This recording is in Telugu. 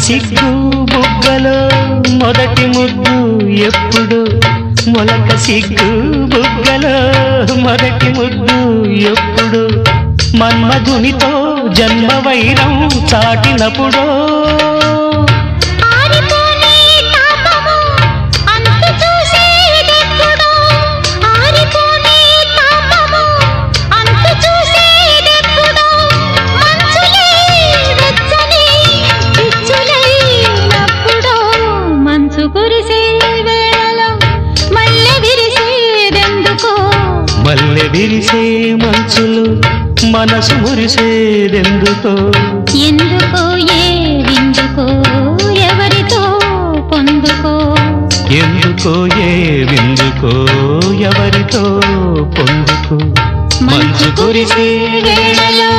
సిగ్గు బుగ్గలో మొదటి ముద్దు ఎప్పుడు మొలక సిగ్గు బుగ్గలో మొదటి ముద్దు ఎప్పుడు మన్మధునితో జన్మ వైరం చాటినప్పుడో మల్లె విరిసే మంచులు మనసు మురిసేదెందుకో ఎందుకో ఏ విందుకో ఎవరితో పొందుకో ఎందుకో ఏ విందుకో ఎవరితో పొందుకో మంచు కురిసే వేళలో